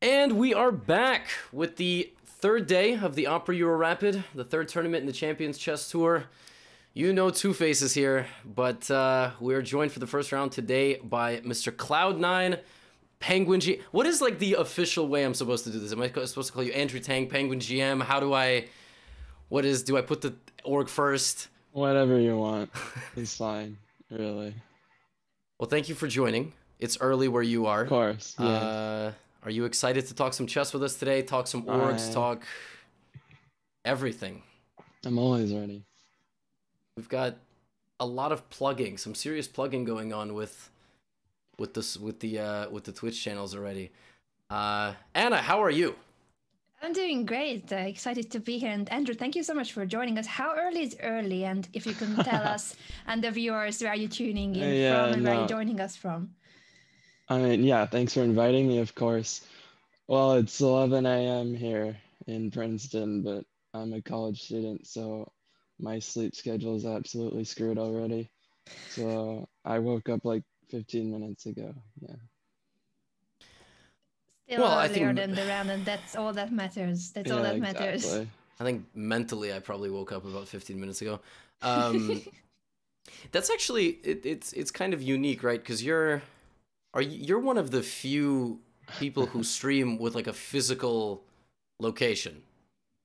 And we are back with the third day of the Opera Euro Rapid, the third tournament in the Champions Chess Tour. You know Two Faces here, but we are joined for the first round today by Mr. Cloud9, Penguin G. What is like the official way I'm supposed to do this? Am I supposed to call you Andrew Tang, Penguin GM? How do I? Do I put the org first? Whatever you want. It's fine, really. Well, thank you for joining. It's early where you are. Of course, yeah. Are you excited to talk some chess with us today? Talk some orgs, talk everything. I'm always ready. We've got a lot of plugging, some serious plugging going on with the Twitch channels already. Anna, how are you? I'm doing great. Excited to be here. And Andrew, thank you so much for joining us. How early is early? And if you can tell us and the viewers where are you tuning in from and where are you joining us from? I mean, yeah, thanks for inviting me, of course. Well, it's 11 a.m. here in Princeton, but I'm a college student, so my sleep schedule is absolutely screwed already. So I woke up like 15 minutes ago, yeah. Still earlier than the round, and that's all that matters. That's all that matters. Exactly. I think mentally I probably woke up about 15 minutes ago. That's actually, it's kind of unique, right? Because you're one of the few people who stream with like a physical location,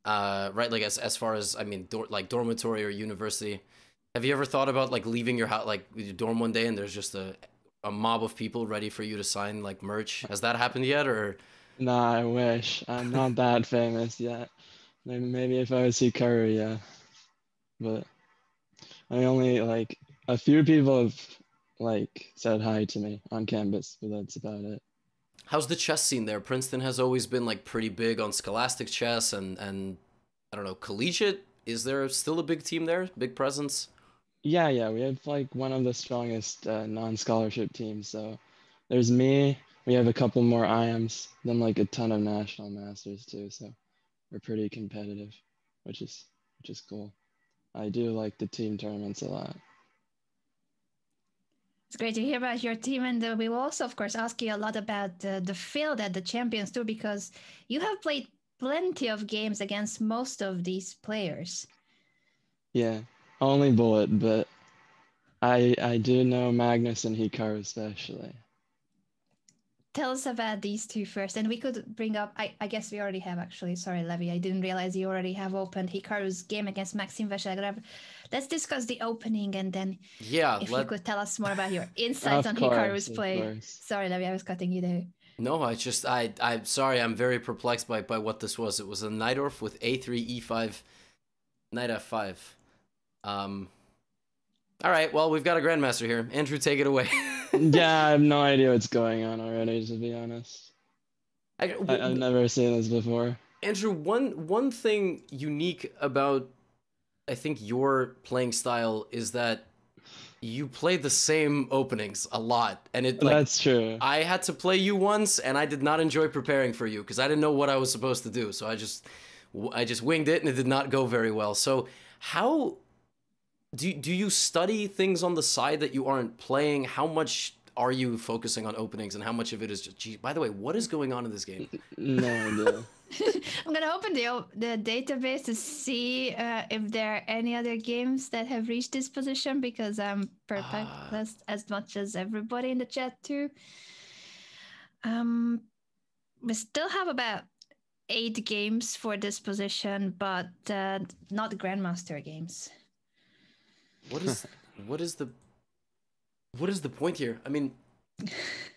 right? Like as far as, I mean, like dormitory or university. Have you ever thought about like leaving your house, like your dorm one day and there's just a mob of people ready for you to sign like merch? Has that happened yet, or? Nah, I wish. I'm not that famous yet. Maybe if I was Hikaru, yeah. But I only like a few people have like said hi to me on campus, but that's about it. How's the chess scene there? Princeton has always been like pretty big on scholastic chess and I don't know, collegiate. Is there still a big team there? Big presence? Yeah, we have like one of the strongest non-scholarship teams. So there's me, we have a couple more IMs, then like a ton of national masters too. So we're pretty competitive, which is cool. I do like the team tournaments a lot. It's great to hear about your team, and we will also, of course, ask you a lot about the field at the Champions Tour, because you have played plenty of games against most of these players. Yeah, only Bullet, but I do know Magnus and Hikaru especially. Tell us about these two first, and we could bring up, I guess we already have actually, sorry Levi, I didn't realize you already have opened Hikaru's game against Maxime Vachier-Lagrave. Let's discuss the opening, and then if you could tell us more about your insights on Hikaru's play. Sorry Levi, I was cutting you there. No, I'm sorry, I'm very perplexed by what this was. It was a Najdorf with a3, e5, knight f5. All right, well, we've got a grandmaster here. Andrew, take it away. Yeah, I have no idea what's going on already, to be honest. I've never seen this before. Andrew, one thing unique about, I think, your playing style is that you play the same openings a lot, and that's true. I had to play you once, and I did not enjoy preparing for you because I didn't know what I was supposed to do. So I just winged it, and it did not go very well. So how do you study things on the side that you aren't playing? How much are you focusing on openings, and how much of it is just, gee, by the way, what is going on in this game? No idea. I'm gonna open the database to see if there are any other games that have reached this position, because I'm perplexed as much as everybody in the chat too. We still have about 8 games for this position, but not Grandmaster games. What is the point here? I mean,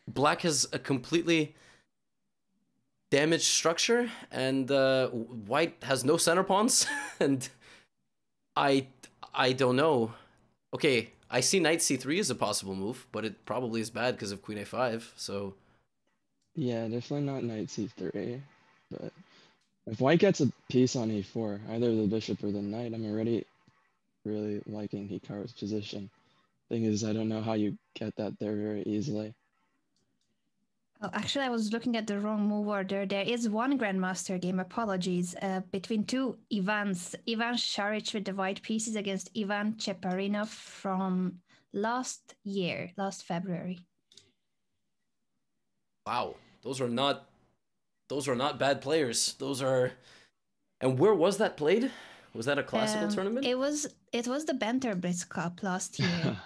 black has a completely damaged structure, and white has no center pawns, and I don't know. Okay, I see knight c3 as a possible move, but it probably is bad because of queen a5. So yeah, definitely not knight c3. But if white gets a piece on e4, either the bishop or the knight, I'm already really liking Hikaru's position. Thing is, I don't know how you get that there very easily. Oh, actually, I was looking at the wrong move order. There is one Grandmaster game, apologies, between two Ivans. Ivan Šarić with the white pieces against Ivan Cheparinov from last February. Wow, those are not those are not bad players. Those are. And where was that played? Was that a classical tournament? It was the Banter Blitz Cup last year.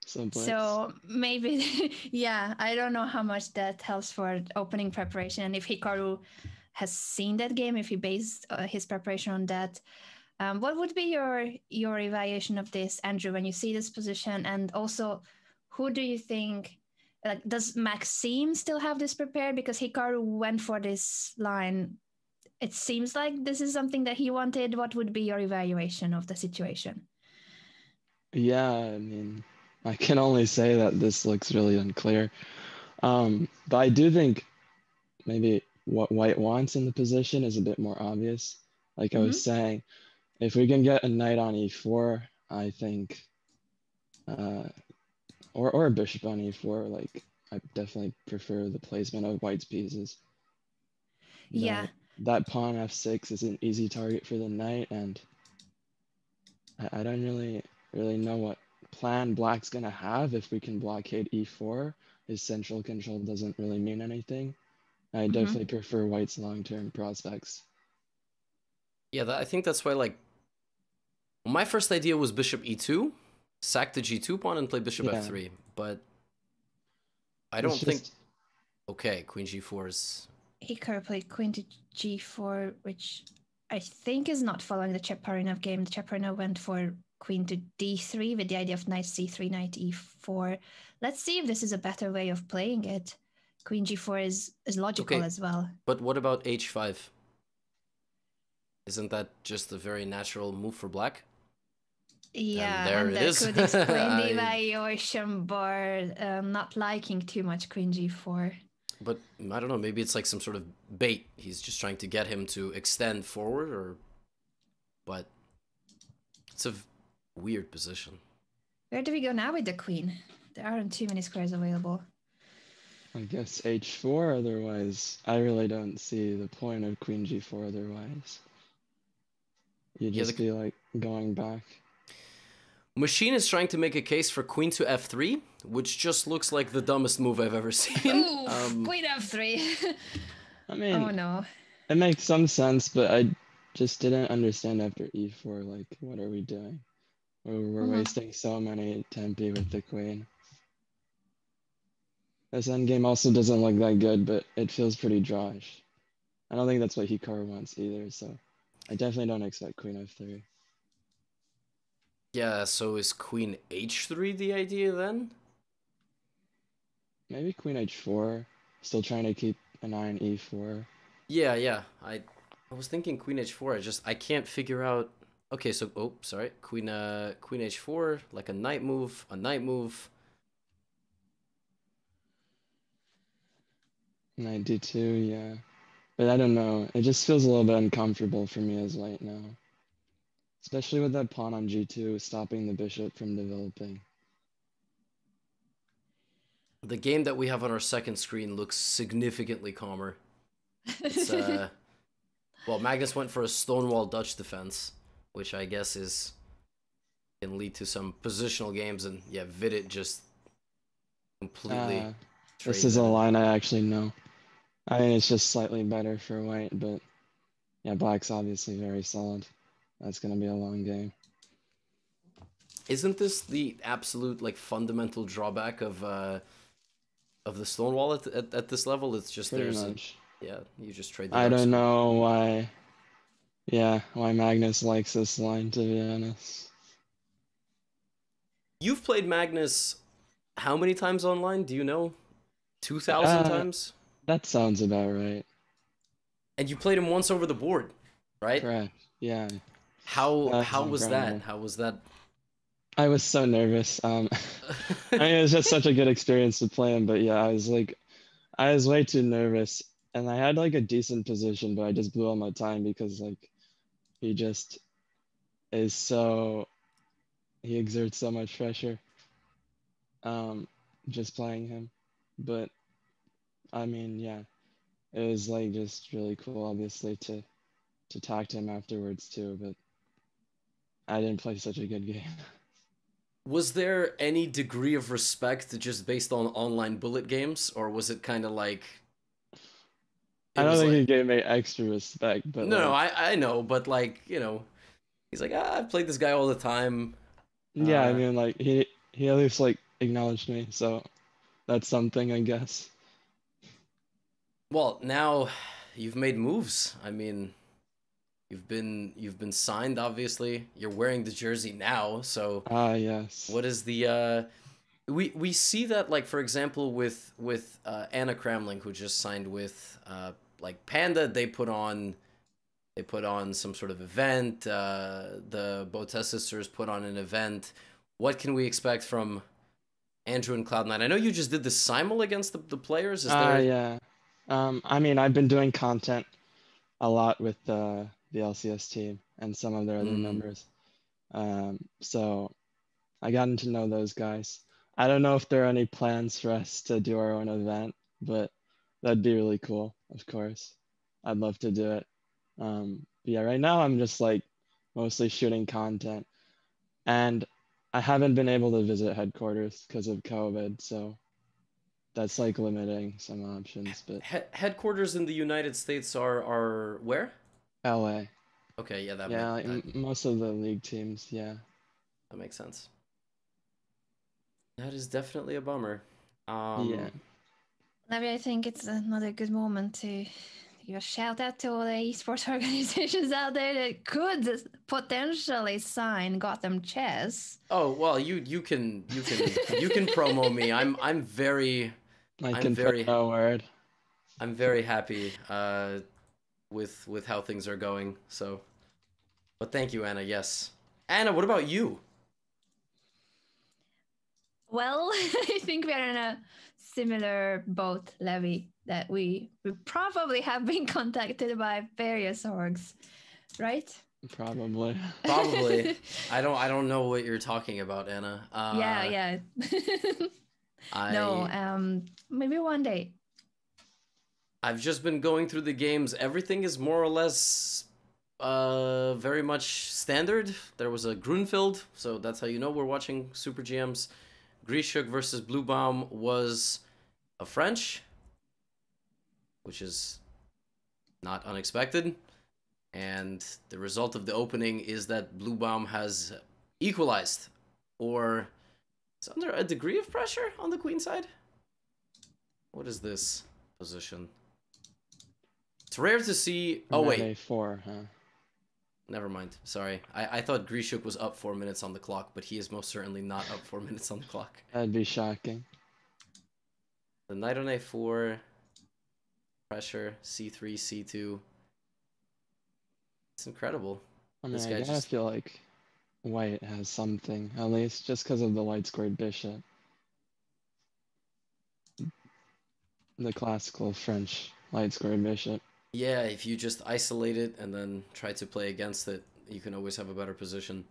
So maybe, yeah, I don't know how much that helps for opening preparation, and if Hikaru has seen that game, if he based his preparation on that. What would be your evaluation of this, Andrew, when you see this position? And also, who do you think, like, does Maxime still have this prepared? Because Hikaru went for this line. It seems like this is something that he wanted. What would be your evaluation of the situation? Yeah, I mean, I can only say that this looks really unclear. But I do think maybe what White wants in the position is a bit more obvious. Like I was saying, if we can get a knight on e4, I think, or a bishop on e4, like I definitely prefer the placement of White's pieces. Yeah. That pawn f6 is an easy target for the knight, and I don't really know what plan Black's gonna have if we can blockade e4. His central control doesn't really mean anything. I definitely prefer White's long-term prospects. Yeah, I think that's why, like, my first idea was bishop e2, sack the g2 pawn and play bishop f3, but I don't think... Okay, queen g4 is... Hikaru played queen to g4, which I think is not following the Chaparinov game. The Chaparinov went for queen to d3 with the idea of knight c3, knight e4. Let's see if this is a better way of playing it. Queen g4 is logical as well. But what about h5? Isn't that just a very natural move for Black? Yeah, and that could explain the evaluation bar not liking too much queen g4. But I don't know, maybe it's like some sort of bait. He's just trying to get him to extend forward, or... But it's a weird position. Where do we go now with the queen? There aren't too many squares available. I guess h4, otherwise I really don't see the point of queen g4 otherwise. You'd just be like going back. Machine is trying to make a case for queen to f3, which just looks like the dumbest move I've ever seen. Ooh, queen f3. I mean, oh no. It makes some sense, but I just didn't understand after e4, like, what are we doing? We're wasting so many tempi with the queen. This endgame also doesn't look that good, but it feels pretty drawish. I don't think that's what Hikaru wants either, so I definitely don't expect queen f3. Yeah, so is queen h3 the idea then? Maybe queen h4, still trying to keep an eye on e4. Yeah. I was thinking queen h4. I can't figure out. Okay, so sorry, queen h4, like a knight move, Knight d2, yeah. But I don't know. It just feels a little bit uncomfortable for me as white now. Especially with that pawn on g2, stopping the bishop from developing. The game that we have on our second screen looks significantly calmer. It's, well, Magnus went for a stonewall Dutch defense, which I guess can lead to some positional games, and yeah, Vidit just completely... this is a line I actually know. I mean, it's just slightly better for white, but yeah, black's obviously very solid. That's going to be a long game. Isn't this the absolute, like, fundamental drawback of the stonewall at this level? It's just Pretty much. Yeah, you just trade the I don't know why Magnus likes this line, to be honest. You've played Magnus how many times online? Do you know? 2,000 times? That sounds about right. And you played him once over the board, right? Correct, yeah. How was that? How was that? I was so nervous. I mean, it was just such a good experience to play him, but yeah, I was way too nervous. And I had like a decent position, but I just blew all my time because like he just he exerts so much pressure just playing him. But I mean, yeah, it was like just really cool, obviously, to talk to him afterwards too, but I didn't play such a good game. Was there any degree of respect just based on online bullet games, or was it kind of like I don't was think like, he gave me extra respect, but no, like, I know, but like, he's like, I've played this guy all the time. yeah, I mean, like he at least like acknowledged me, so that's something, I guess. Well, now you've made moves. I mean, you've been signed, obviously. You're wearing the jersey now, so Ah, yes. what is the we see that, like, for example, with Anna Kramling, who just signed with like Panda. They put on some sort of event. The Botes sisters put on an event. What can we expect from Andrew and Cloud9? I know you just did the simul against the players. Is there? Yeah. I mean, I've been doing content a lot with the LCS team and some of their other members. So I gotten to know those guys. I don't know if there are any plans for us to do our own event, but that'd be really cool, of course. I'd love to do it. But yeah, right now I'm just like mostly shooting content. And I haven't been able to visit headquarters because of COVID, so that's like limiting some options. But Headquarters in the United States are where? LA. Okay, yeah, Yeah, like most of the league teams, yeah. that makes sense. That is definitely a bummer. Yeah. Maybe I think it's another good moment to give a shout out to all the esports organizations out there that could potentially sign Gotham Chess. Oh well, you can promo me. I'm very I I'm can very put no word. I'm very happy with how things are going. So, but thank you, Anna. Yes, Anna. What about you? Well, I think we are in a similar boat, Levy, that we probably have been contacted by various orgs, right? Probably. Probably. I don't know what you're talking about, Anna. Yeah. No, maybe one day. I've just been going through the games. Everything is more or less very much standard. There was a Grunfeld, so that's how you know we're watching Super GMs. Grishuk versus Bluebaum was a French, which is not unexpected. And the result of the opening is that Bluebaum has equalized, or is under a degree of pressure on the queen side. What is this position? It's rare to see. Oh wait, A4, huh? never mind. Sorry, I thought Grishuk was up 4 minutes on the clock, but he is most certainly not up 4 minutes on the clock. That'd be shocking. The knight on A4, pressure, C3, C2. It's incredible. I mean, This I guy gotta just feel like white has something, at least just because of the light squared bishop. The classical French light squared bishop. Yeah, if you just isolate it and then try to play against it, you can always have a better position.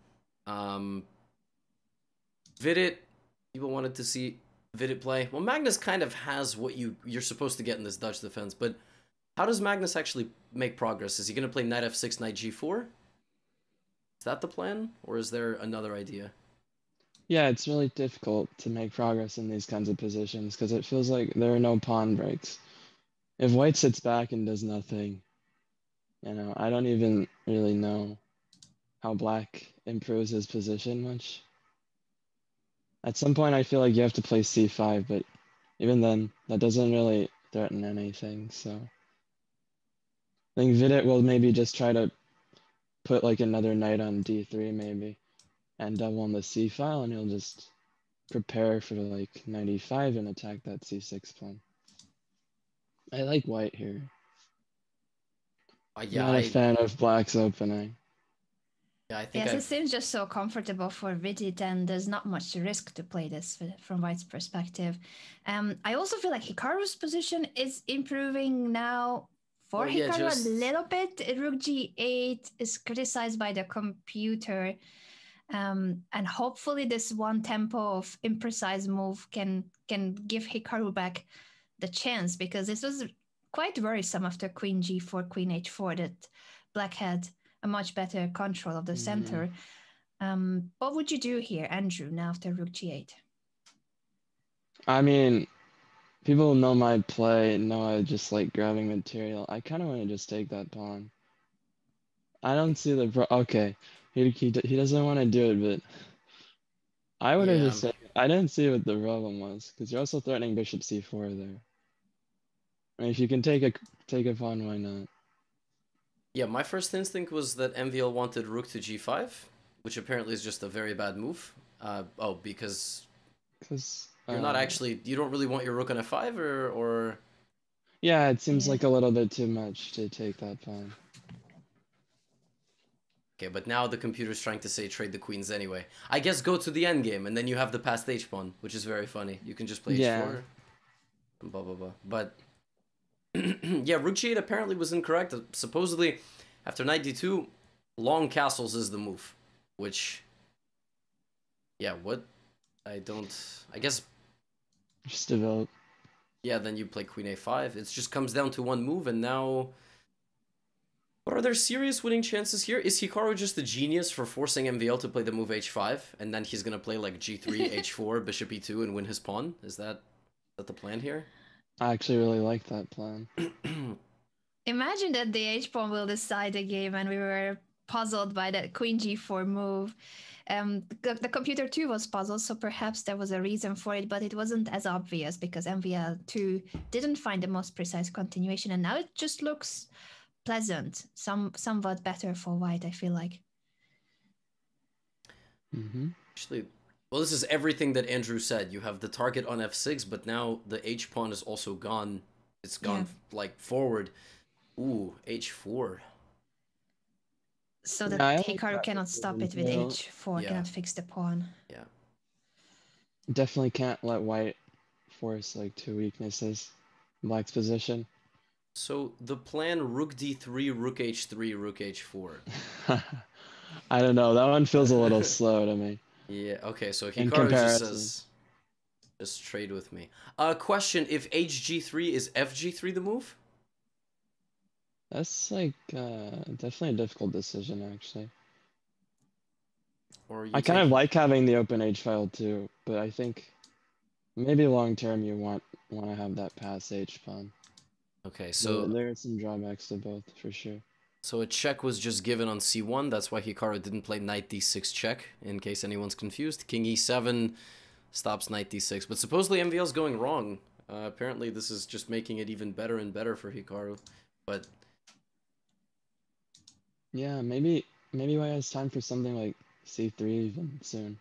Vidit, people wanted to see Vidit play. Well, Magnus kind of has what you're supposed to get in this Dutch defense, but how does Magnus actually make progress? Is he going to play knight f6, knight g4? Is that the plan, or is there another idea? Yeah, it's really difficult to make progress in these kinds of positions because it feels like there are no pawn breaks. If white sits back and does nothing, I don't even really know how black improves his position much. At some point, I feel like you have to play c5, but even then, that doesn't really threaten anything, so I think Vidit will maybe just try to put like another knight on d3 maybe, and double on the c file, and he'll just prepare for like 95 and attack that c6 pawn. I like white here. Yeah, Not a fan of black's opening. Yeah, I think yes, it seems just so comfortable for Vidit, and there's not much risk to play this from White's perspective. I also feel like Hikaru's position is improving now for Hikaru a little bit. Rook g8 is criticized by the computer, and hopefully this one tempo of imprecise move can give Hikaru back the chance, because this was quite worrisome after queen g4, queen h4 that black had a much better control of the center. What would you do here, Andrew, now after rook g8? I mean, people know my play, know I just like grabbing material. I kind of want to just take that pawn. I don't see the okay. He doesn't want to do it, but I would have Yeah. just said I didn't see what the problem was because you're also threatening bishop c4 there. I mean, if you can take a pawn, why not? Yeah, my first instinct was that MVL wanted rook to g5, which apparently is just a very bad move. Because you're not actually, you don't really want your rook on f5, or... Yeah, it seems Yeah. like a little bit too much to take that pawn. Okay, but now the computer's trying to say trade the queens anyway. I guess go to the endgame, and then you have the passed h-pawn, which is very funny. You can just play h4, blah, blah, blah. But, yeah, rook g8 apparently was incorrect. Supposedly, after knight d2, long castles is the move. Which, yeah, what? I guess... Just develop. Yeah, then you play queen a5. It just comes down to one move, and now... But are there serious winning chances here? Is Hikaru just a genius for forcing MVL to play the move h5, and then he's gonna play like g3, h4, bishop e2, and win his pawn? Is that the plan here? I actually really like that plan. Imagine that the h-pawn will decide the game, and we were puzzled by that queen g4 move. The computer too was puzzled, so perhaps there was a reason for it, but it wasn't as obvious because MVL2 didn't find the most precise continuation, and now it just looks pleasant, somewhat better for white, I feel like. Actually, well, this is everything that Andrew said. You have the target on f6, but now the h-pawn is also gone. It's gone, like, forward. Ooh, h4. So that Hikaru cannot stop it with h4, cannot fix the pawn. Yeah. Definitely can't let white force like two weaknesses in black's position. So the plan rook d3, rook h3, rook h4. I don't know. That one feels a little slow to me. Yeah, okay, so Hikaru just says, just trade with me. Question, if hg3, is fg3 the move? That's like definitely a difficult decision, actually. Or I kind of like having the open h file too, but I think maybe long term you want to have that pass h pawn. Okay, so there are some drawbacks to both for sure. So a check was just given on c1. That's why Hikaru didn't play knight d6 check, in case anyone's confused. King e7 stops knight d6. But supposedly MVL's going wrong. Apparently this is just making it even better and better for Hikaru. But yeah, maybe white has time for something like c3 even soon.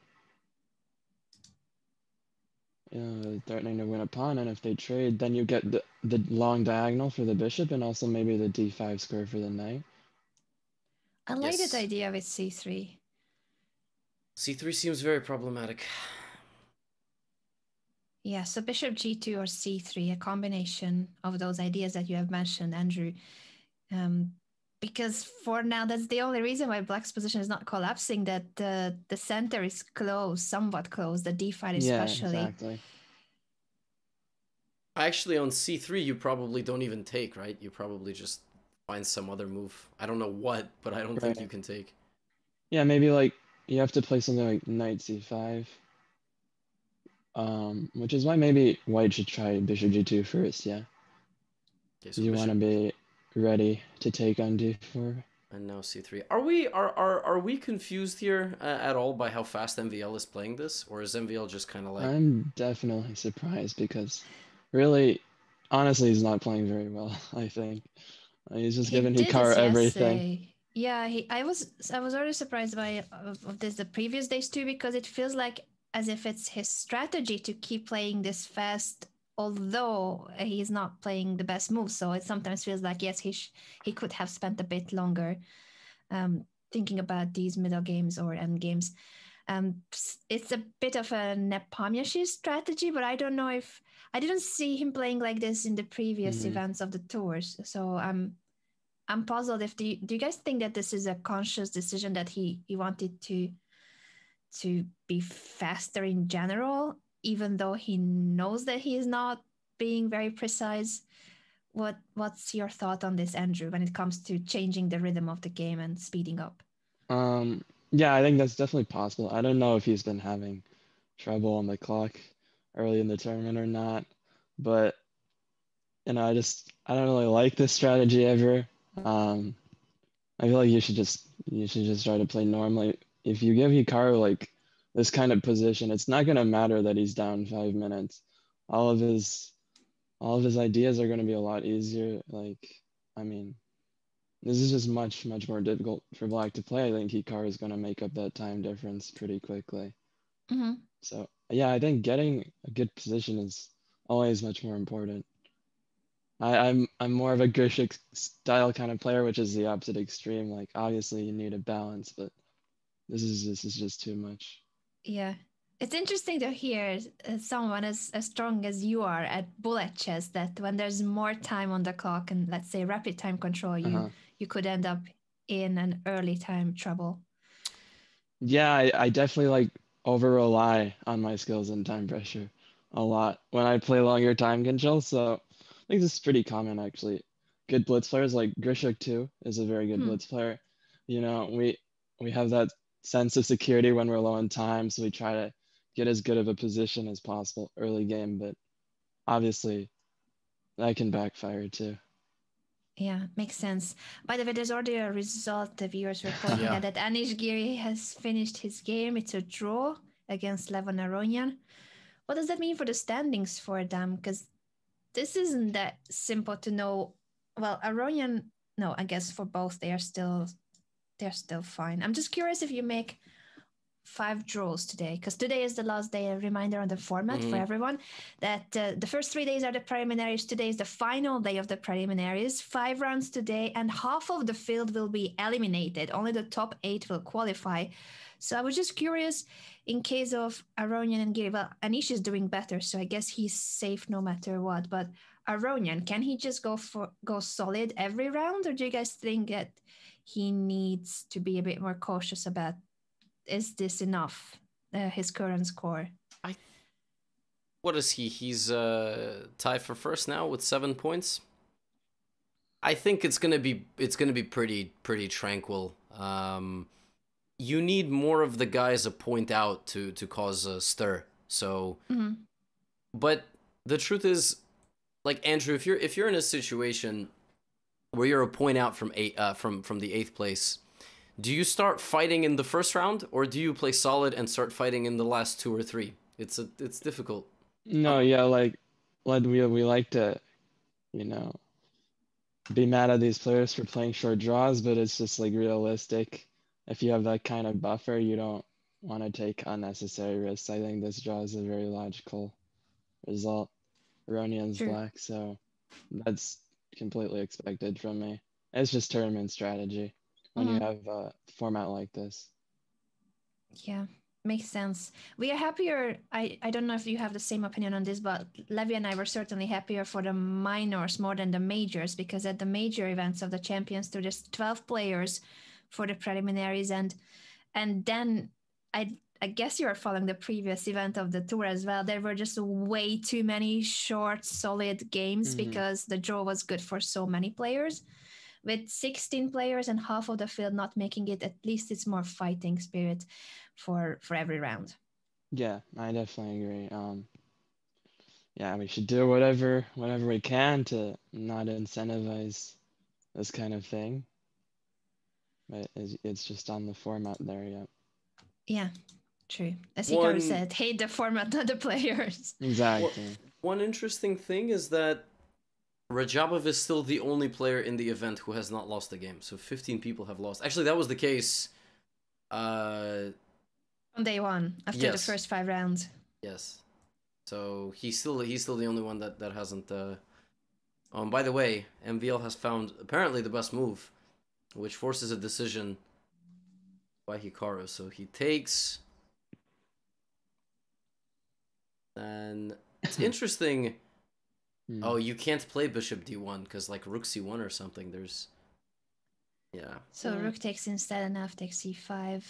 Threatening to win a pawn, and if they trade, then you get the long diagonal for the bishop, and also maybe the d5 square for the knight. I like that idea with c3. c3 seems very problematic. Yeah, so bishop g2 or c3, a combination of those ideas that you have mentioned, Andrew. Because for now, that's the only reason why black's position is not collapsing, that the center is close, somewhat close, the d5 especially. Yeah, exactly. Actually, on c3, you probably don't even take, right? You probably just find some other move. I don't know what, but I don't think you can take. Yeah, maybe like you have to play something like knight c5. Which is why maybe white should try bishop g2 first, yeah. Okay, so you want to be ready to take on d4. And now c3. Are we confused here at all by how fast MVL is playing this, or is MVL just kind of like? I'm definitely surprised because, really, honestly, he's not playing very well. I think he's just giving Hikaru everything. Yeah, I was already surprised by of this the previous days too, because it feels like as if it's his strategy to keep playing this fast, although he's not playing the best moves. So it sometimes feels like, yes, he could have spent a bit longer thinking about these middle games or end games. It's a bit of a Nepomniachtchi strategy, but I don't know if I didn't see him playing like this in the previous events of the tours. So I'm puzzled. Do you guys think that this is a conscious decision that he wanted to be faster in general, even though he knows that he is not being very precise? What's your thought on this, Andrew, when it comes to changing the rhythm of the game and speeding up? Yeah, I think that's definitely possible. I don't know if he's been having trouble on the clock early in the tournament or not, but I don't really like this strategy ever. I feel like you should just try to play normally. If you give Hikaru like this kind of position, it's not gonna matter that he's down 5 minutes. All of his ideas are gonna be a lot easier. Like, I mean, this is just much more difficult for Black to play. I think Hikaru is gonna make up that time difference pretty quickly. Mm-hmm. So yeah, I think getting a good position is always much more important. I'm more of a Grishik style kind of player, which is the opposite extreme. Like obviously you need a balance, but this is just too much. Yeah. It's interesting to hear someone as strong as you are at bullet chess that when there's more time on the clock and let's say rapid time control, you could end up in an early time trouble. Yeah, I definitely like over rely on my skills in time pressure a lot when I play longer time control. So I think this is pretty common actually. Good blitz players like Grishuk too is a very good blitz player. You know, we have that sense of security when we're low on time, so we try to get as good of a position as possible early game, but obviously that can backfire too. Yeah, makes sense. By the way, there's already a result the viewers were pointing Yeah. at that Anish Giri has finished his game. It's a draw against Levon Aronian. What does that mean for the standings for them? Because this isn't that simple to know. Well, Aronian, no, I guess for both they're still fine. I'm just curious if you make 5 draws today, because today is the last day. A reminder on the format for everyone that the first 3 days are the preliminaries. Today is the final day of the preliminaries. 5 rounds today, and half of the field will be eliminated. Only the top 8 will qualify. So I was just curious, in case of Aronian and Giri, well, Anish is doing better, so I guess he's safe no matter what. But Aronian, can he just go solid every round, or do you guys think that he needs to be a bit more cautious about, is this enough? His current score. What is he? He's tied for first now with 7 points. I think it's gonna be pretty tranquil. You need more of the guys a point out to cause a stir. So, but the truth is, like Andrew, if you're in a situation where you're a point out from from the 8th place, do you start fighting in the first round, or do you play solid and start fighting in the last 2 or 3? It's difficult. No, yeah, like we like to, you know, be mad at these players for playing short draws, but it's just like realistic. If you have that kind of buffer, you don't want to take unnecessary risks. I think this draw is a very logical result. Aronian's black, so that's completely expected from me. It's just tournament strategy when you have a format like this. Yeah, makes sense. We are happier. I don't know if you have the same opinion on this, but Levi and I were certainly happier for the minors more than the majors, because at the major events of the Champions Tour, there's 12 players for the preliminaries, and then I guess you are following the previous event of the tour as well. There were just way too many short, solid games because the draw was good for so many players. With 16 players and half of the field not making it, at least it's more fighting spirit for every round. Yeah, I definitely agree. Yeah, we should do whatever we can to not incentivize this kind of thing. But it's just on the format there, yeah. Yeah, true. As Hikaru said, hate the format, not the players. Exactly. One interesting thing is that Rajabov is still the only player in the event who has not lost a game. So 15 people have lost. Actually, that was the case on day one, after the first 5 rounds. Yes. So he's still the only one that hasn't. By the way, MVL has found apparently the best move, which forces a decision by Hikaru. So he takes, and it's interesting. Oh, you can't play bishop d1 because like rook c1 or something. There's, yeah. So rook takes instead, and f takes c5.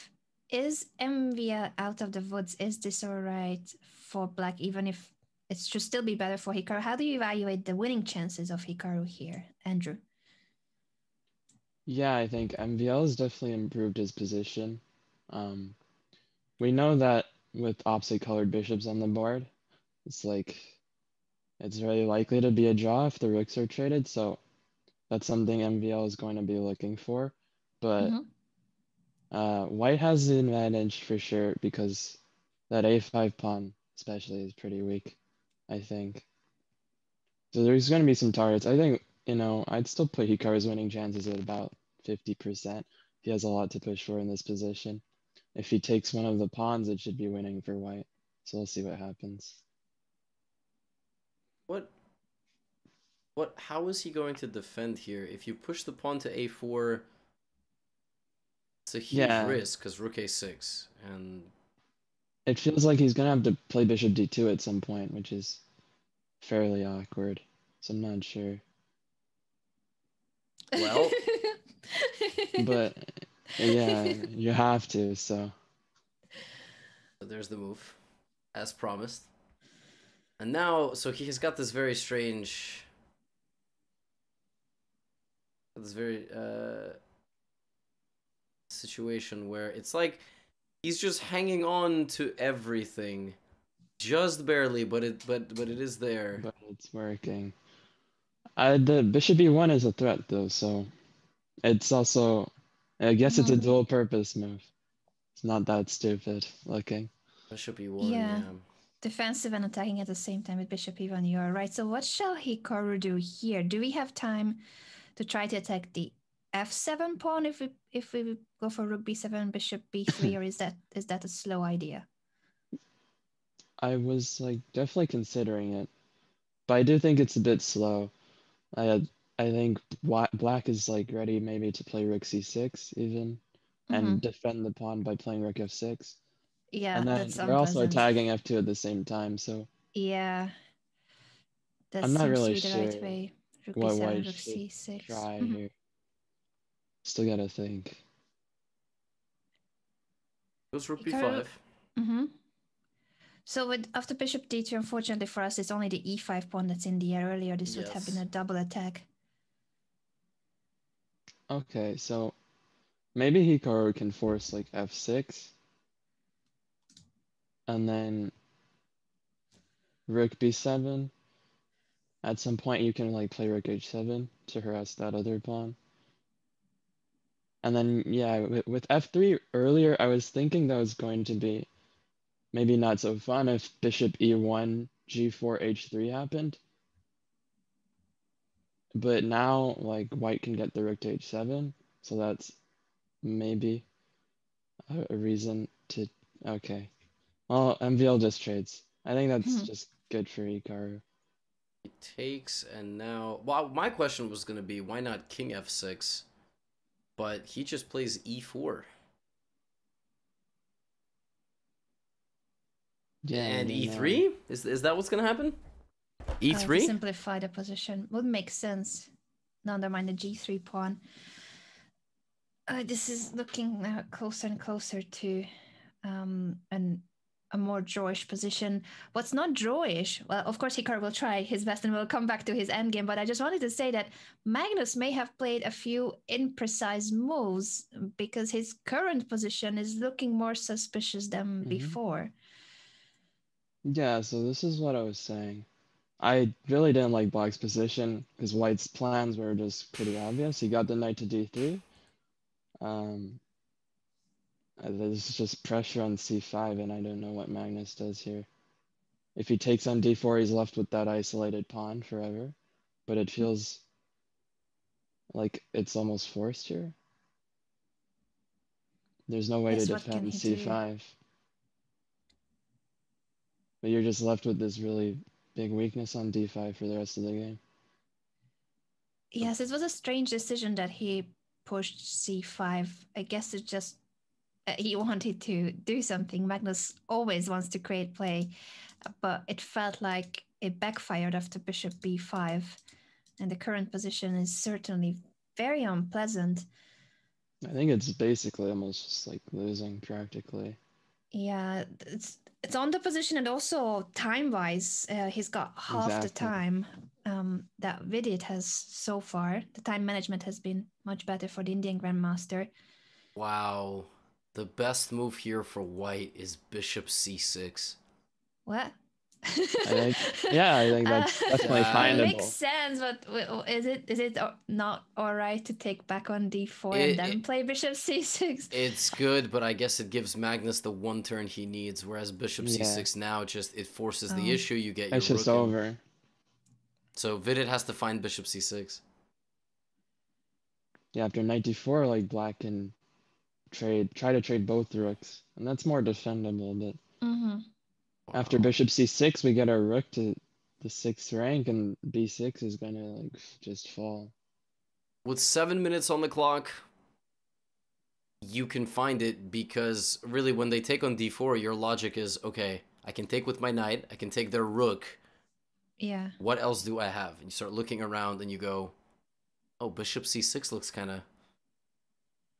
Is MVL out of the woods? Is this all right for black, even if it should still be better for Hikaru? How do you evaluate the winning chances of Hikaru here, Andrew? Yeah, I think MVL has definitely improved his position. We know that with opposite colored bishops on the board, it's like it's very likely to be a draw if the rooks are traded, so that's something MVL is going to be looking for. But white has the advantage for sure because that a5 pawn especially is pretty weak, I think. So there's going to be some targets. I think, I'd still put Hikaru's winning chances at about 50%. He has a lot to push for in this position. If he takes one of the pawns, it should be winning for white. So we'll see what happens. How is he going to defend here? If you push the pawn to a4, it's a huge risk because rook a6, and it feels like he's gonna have to play bishop d2 at some point, which is fairly awkward. So I'm not sure. Well, but yeah, you have to. So there's the move, as promised. And now, so he has got this very strange, situation where it's like he's just hanging on to everything, just barely, but it is there. But it's working. The bishop e1 is a threat though, so it's also, I guess it's a dual purpose move. It's not that stupid looking. Bishop e1, yeah. Defensive and attacking at the same time with bishop e1, you are right. So what shall Hikaru do here? Do we have time to try to attack the f7 pawn if we go for rook b7, bishop b3, or is that a slow idea? I was like definitely considering it, but I do think it's a bit slow. I think black is like ready maybe to play rook c6 even, and defend the pawn by playing rook f6. Yeah, and then that's we're also attacking f2 at the same time, so yeah, that I'm not seems really to be the sure right way. Rook what b7, white rook should c6. try here. Still gotta think. Goes rook b5. So after bishop d2, unfortunately for us, it's only the e5 pawn that's in the air. Earlier, this would have been a double attack. Okay, so maybe Hikaru can force like f6, and then rook b7. At some point, you can like play rook h7 to harass that other pawn. And then, yeah, with f3 earlier, I was thinking that was going to be maybe not so fun if bishop e1, g4, h3 happened. But now, like, white can get the rook to h7, so that's maybe a reason to... Okay. Well, MVL just trades. I think that's just good for Hikaru. He takes, and now... Well, my question was going to be, why not king f6? But he just plays e4. Yeah, and e3? Is that what's going to happen? e3? To simplify the position. Would make sense. Not undermine the g3 pawn. This is looking closer and closer to a more drawish position. What's not drawish? Well, of course, Hikaru will try his best and will come back to his endgame, but I just wanted to say that Magnus may have played a few imprecise moves because his current position is looking more suspicious than before. Yeah, so this is what I was saying. I really didn't like black's position because white's plans were just pretty obvious. He got the knight to d3. There's just pressure on c5, and I don't know what Magnus does here. If he takes on d4, he's left with that isolated pawn forever. But it feels like it's almost forced here. There's no way to defend c5. But you're just left with this really big weakness on d5 for the rest of the game. Yes, it was a strange decision that he pushed c5. I guess it just he wanted to do something. Magnus always wants to create play, but it felt like it backfired after bishop b5, and the current position is certainly very unpleasant. I think it's basically almost just like losing practically. Yeah, it's on the position, and also time-wise, he's got half the time that Vidit has so far. The time management has been much better for the Indian Grandmaster. Wow. The best move here for white is bishop c6. What? I think that's definitely That- It makes findable. sense, but is it not all right to take back on d4 and then play bishop c6? It's good, but I guess it gives Magnus the one turn he needs, whereas bishop c6 now it forces the issue. You get your It's just rook in. over. So Vidit has to find bishop c6. Yeah, after knight d4, like black can try to trade both rooks, and that's more defendable. But after bishop c6, we get our rook to the 6th rank, and b6 is gonna like just fall. With 7 minutes on the clock, you can find it, because really when they take on d4, your logic is, okay, I can take with my knight, I can take their rook. Yeah. What else do I have? And you start looking around and you go, oh, bishop c6 looks kind of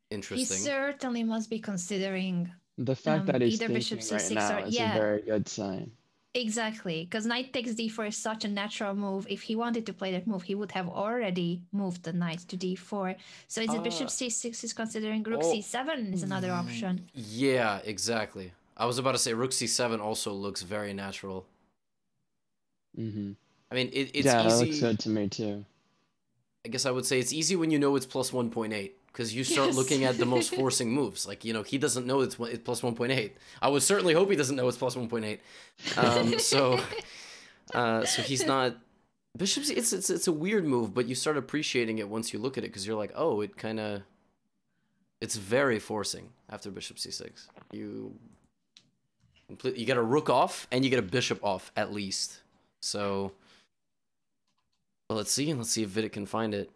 interesting. He certainly must be considering The fact that he's either bishop thinking right c6 now or is a very good sign. Exactly, because knight takes d4 is such a natural move. If he wanted to play that move, he would have already moved the knight to d4. So is it bishop c6 is considering rook c7 is another option. Yeah, exactly. I was about to say rook c7 also looks very natural. I mean, it's easy. Yeah, that looks good to me too. I guess I would say it's easy when you know it's plus 1.8, because you start looking at the most forcing moves. Like, you know, he doesn't know it's plus 1.8. I would certainly hope he doesn't know it's plus 1.8. So he's not. Bishop C, it's a weird move, but you start appreciating it once you look at it, because you're like, oh, it's very forcing after bishop c6. You get a rook off and you get a bishop off at least. So, well, let's see if Vidit can find it.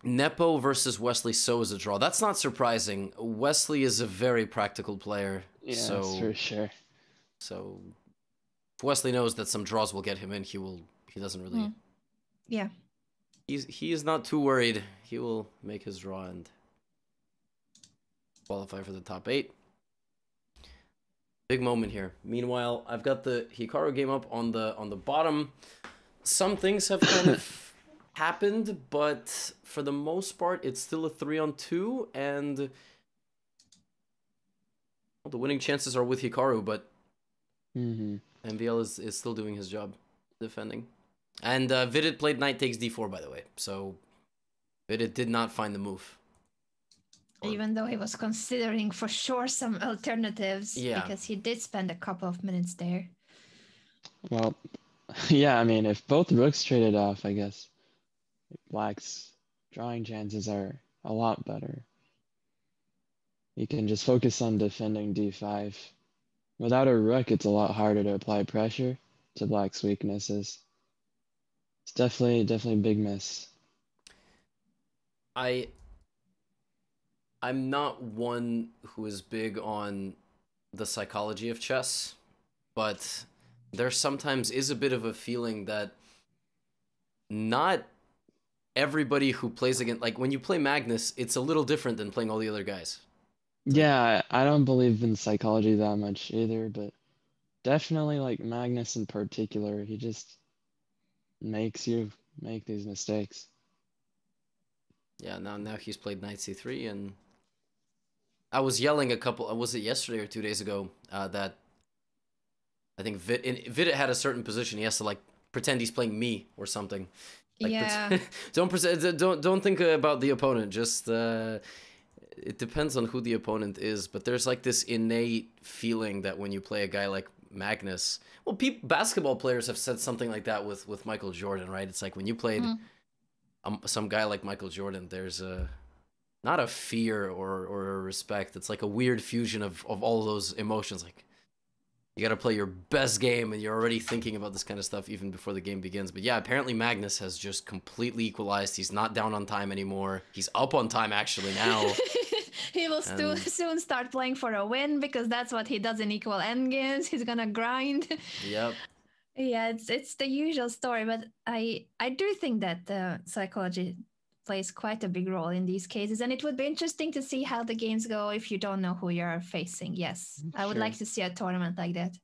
Nepo versus Wesley So is a draw. That's not surprising. Wesley is a very practical player. Yeah, so, that's for sure. So, if Wesley knows that some draws will get him in, he doesn't really. Yeah. He is not too worried. He will make his draw and qualify for the top 8. Big moment here. Meanwhile, I've got the Hikaru game up on the bottom. Some things have kind of happened, but for the most part, it's still a 3-on-2, and the winning chances are with Hikaru, but MVL is still doing his job defending. And Vidit played knight takes d4, by the way, so Vidit did not find the move. Even though he was considering for sure some alternatives, because he did spend a couple of minutes there. Well, yeah, I mean, if both rooks traded off, I guess black's drawing chances are a lot better. You can just focus on defending d5. Without a rook, it's a lot harder to apply pressure to black's weaknesses. It's definitely a big miss. I'm not one who is big on the psychology of chess, but there sometimes is a bit of a feeling that not everybody who plays against, like when you play Magnus, it's a little different than playing all the other guys. Yeah, I don't believe in psychology that much either, but definitely like Magnus in particular, he just makes you make these mistakes. Yeah, now he's played knight c3, and I was yelling was it yesterday or 2 days ago, that I think Vidit had a certain position. He has to like pretend he's playing me or something. Like, yeah. don't think about the opponent. Just it depends on who the opponent is. But there's like this innate feeling that when you play a guy like Magnus, well, basketball players have said something like that with Michael Jordan, right? It's like when you played some guy like Michael Jordan, there's not a fear or a respect. It's like a weird fusion of all those emotions. Like, you got to play your best game, and you're already thinking about this kind of stuff even before the game begins. But yeah, apparently Magnus has just completely equalized. He's not down on time anymore. He's up on time actually now. He will soon start playing for a win, because that's what he does in equal endgames. He's gonna grind. Yep. Yeah, it's the usual story, but I do think that psychology plays quite a big role in these cases, and it would be interesting to see how the games go if you don't know who you're facing. Yes, I would like to see a tournament like that.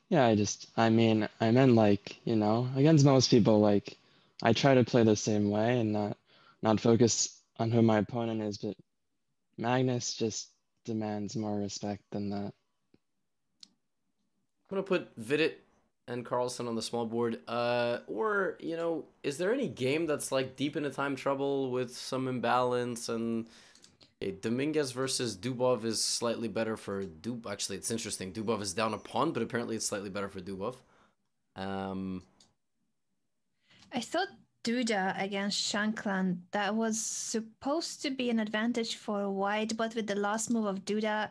Yeah, I meant like, you know, against most people, like I try to play the same way and not focus on who my opponent is, but Magnus just demands more respect than that. I'm gonna put Vidit and Carlsen on the small board. Or, you know, is there any game that's like deep into time trouble with some imbalance and Dominguez versus Dubov is slightly better for Actually, it's interesting. Dubov is down a pawn, but apparently it's slightly better for Dubov. I thought Duda against Shankland, that was supposed to be an advantage for white, but with the last move of Duda,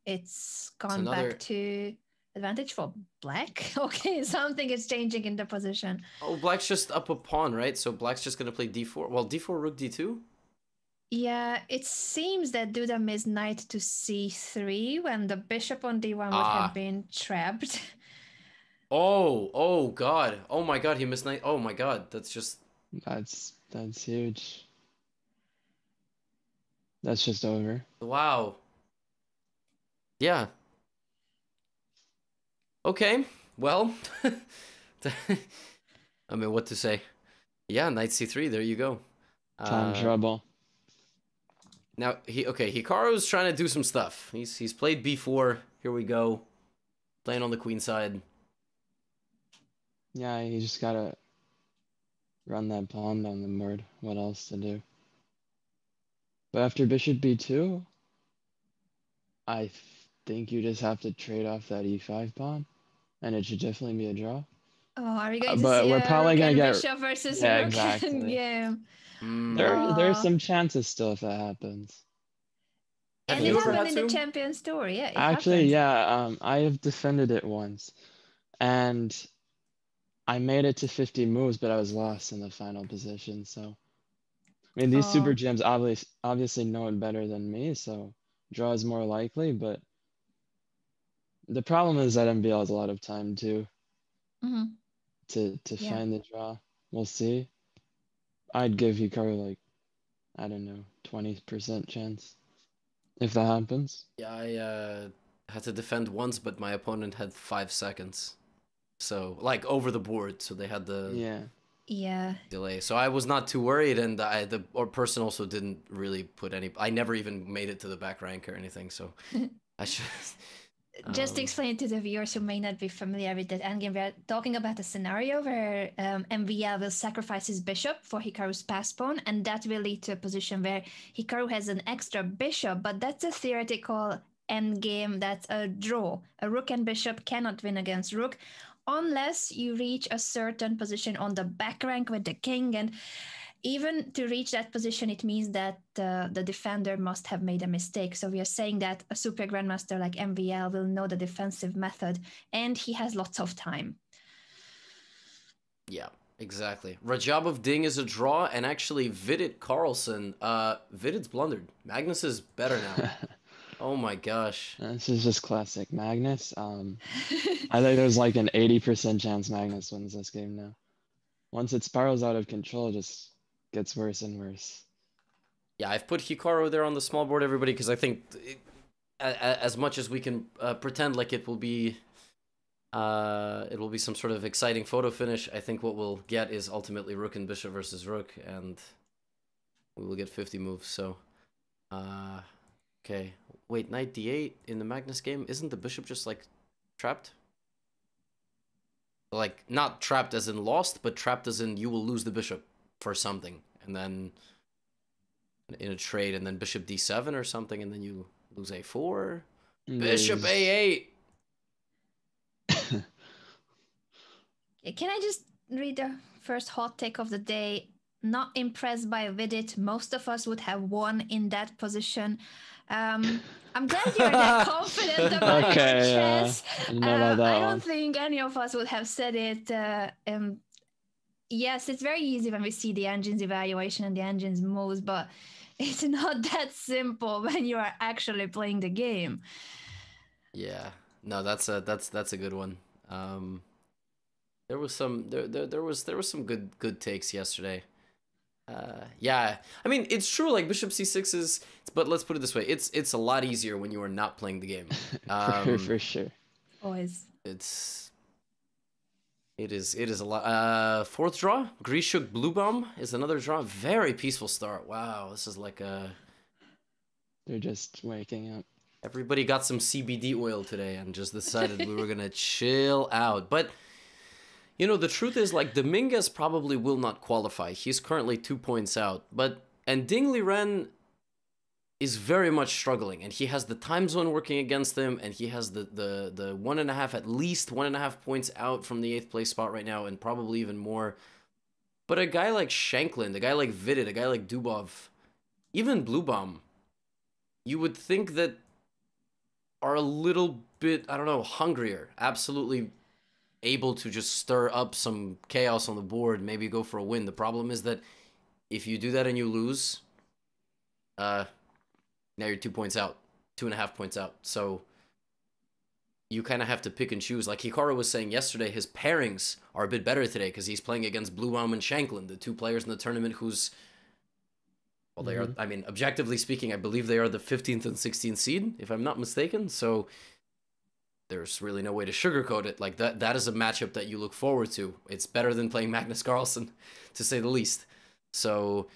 it's gone back to advantage for black. Okay, something is changing in the position. Oh, black's just up a pawn, right? So black's just going to play d4. Well, d4, rook d2? Yeah, it seems that Duda missed knight to c3 when the bishop on d1 would have been trapped. Oh god. Oh my god, he missed knight. Oh my god, that's just... That's huge. That's just over. Wow. Yeah. Okay, well. I mean, what to say? Yeah, knight c3, there you go. Time trouble. Now, Hikaru's trying to do some stuff. He's played b4. Here we go. Playing on the queen side. Yeah, you just gotta run that pawn down the board. What else to do? But after bishop b2, I think you just have to trade off that e5 pawn, and it should definitely be a draw. Oh, are we going to but see we're probably gonna get bishop versus yeah, rook exactly. game? There are some chances still if that happens. Have and you it ever happened had in to? the Champions Tour, yeah. Actually, yeah, I have defended it once, and I made it to 50 moves, but I was lost in the final position. So, I mean, these super gems obviously know it better than me, so draw is more likely. But the problem is that MBL has a lot of time too to find the draw. We'll see. I'd give Hikaru like, I don't know, 20% chance if that happens. Yeah, I had to defend once, but my opponent had 5 seconds. So, like, over the board, so they had the delay. So I was not too worried, and the person also didn't really put any... I never even made it to the back rank or anything, so I should... Just to explain to the viewers who may not be familiar with that endgame, we're talking about a scenario where MVL will sacrifice his bishop for Hikaru's pass pawn, and that will lead to a position where Hikaru has an extra bishop, but that's a theoretical endgame that's a draw. A rook and bishop cannot win against rook unless you reach a certain position on the back rank with the king, and even to reach that position, it means that the defender must have made a mistake. So we are saying that a super grandmaster like MVL will know the defensive method, and he has lots of time. Yeah, exactly. Rajabov Ding is a draw, and actually Vidit Carlsen, Vidit's blundered. Magnus is better now. Oh my gosh. This is just classic Magnus. I think there's like an 80% chance Magnus wins this game now. Once it spirals out of control, it just gets worse and worse. Yeah, I've put Hikaru there on the small board, everybody, because I think as much as we can pretend like it will be some sort of exciting photo finish, I think what we'll get is ultimately rook and bishop versus rook, and we will get 50 moves. So, okay. Wait, knight d8 in the Magnus game? Isn't the bishop just, like, trapped? Like, not trapped as in lost, but trapped as in you will lose the bishop for something. And then in a trade, and then bishop d7 or something, and then you lose a4. Bishop a8! Can I just read the first hot take of the day? Not impressed by Vidit. Most of us would have won in that position. I'm glad you're that confident about your chess. I don't think any of us would have said it. Yes, it's very easy when we see the engine's evaluation and the engine's moves, but it's not that simple when you are actually playing the game. Yeah, no, that's a good one. There was some some good takes yesterday. Yeah, I mean, it's true, like bishop c6 is, but let's put it this way, it's a lot easier when you are not playing the game. For sure. Always. It is a lot. Fourth draw, Grishuk Bluebomb is another draw. Very peaceful start. Wow, this is like a... They're just waking up. Everybody got some CBD oil today and just decided we were gonna chill out. But you know, the truth is, like, Dominguez probably will not qualify. He's currently 2 points out. And Ding Liren is very much struggling, and he has the time zone working against him, and he has the 1.5, at least 1.5 points out from the 8th place spot right now, and probably even more. But a guy like Shanklin, a guy like Vidit, a guy like Dubov, even Bluebomb, you would think that are a little bit, I don't know, hungrier, absolutely able to just stir up some chaos on the board, maybe go for a win. The problem is that if you do that and you lose, now you're 2 points out, 2.5 points out. So you kind of have to pick and choose. Like Hikaru was saying yesterday, his pairings are a bit better today because he's playing against Bluebaum and Shanklin, the 2 players in the tournament whose, well, they are, I mean, objectively speaking, I believe they are the 15th and 16th seed, if I'm not mistaken. So there's really no way to sugarcoat it. Like that is a matchup that you look forward to. It's better than playing Magnus Carlsen, to say the least. So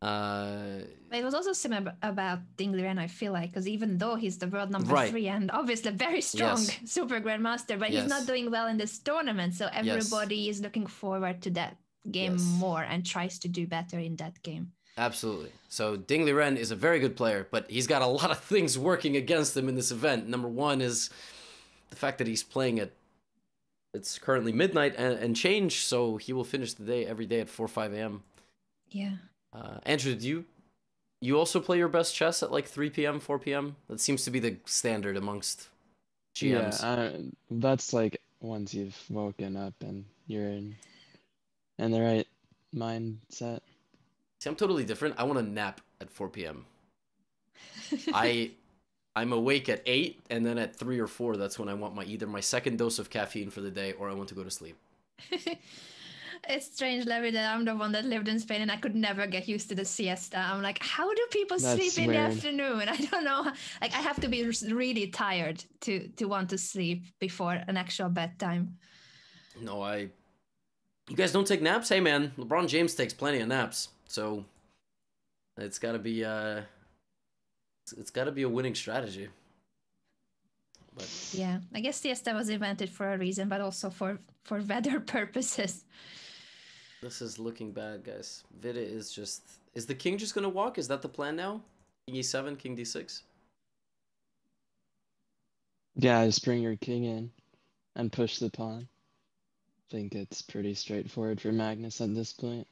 it was also similar about Ding Liren, I feel like, because even though he's the world number 3 and obviously very strong super grandmaster, but he's not doing well in this tournament. So everybody is looking forward to that game more and tries to do better in that game. Absolutely. So Ding Liren is a very good player, but he's got a lot of things working against him in this event. Number one is the fact that he's playing at, it's currently midnight and change, so he will finish the day every day at 4 or 5 a.m. Yeah. Andrew, do you also play your best chess at like 3 p.m., 4 p.m.? That seems to be the standard amongst GMs. Yeah, that's like once you've woken up and you're in the right mindset. See, I'm totally different. I want to nap at 4 p.m. I'm awake at 8, and then at 3 or 4, that's when I want either my second dose of caffeine for the day, or I want to go to sleep. It's strange, Levi, that I'm the one that lived in Spain and I could never get used to the siesta. I'm like, how do people sleep in the afternoon? I don't know. Like, I have to be really tired to want to sleep before an actual bedtime. No, you guys don't take naps? Hey, man, LeBron James takes plenty of naps, so it's got to be it's got to be a winning strategy. But yeah, I guess siesta was invented for a reason, but also for weather purposes. This is looking bad, guys. Vida is the king just gonna walk? Is that the plan now? King e7, king d6? Yeah, just bring your king in and push the pawn. I think it's pretty straightforward for Magnus at this point.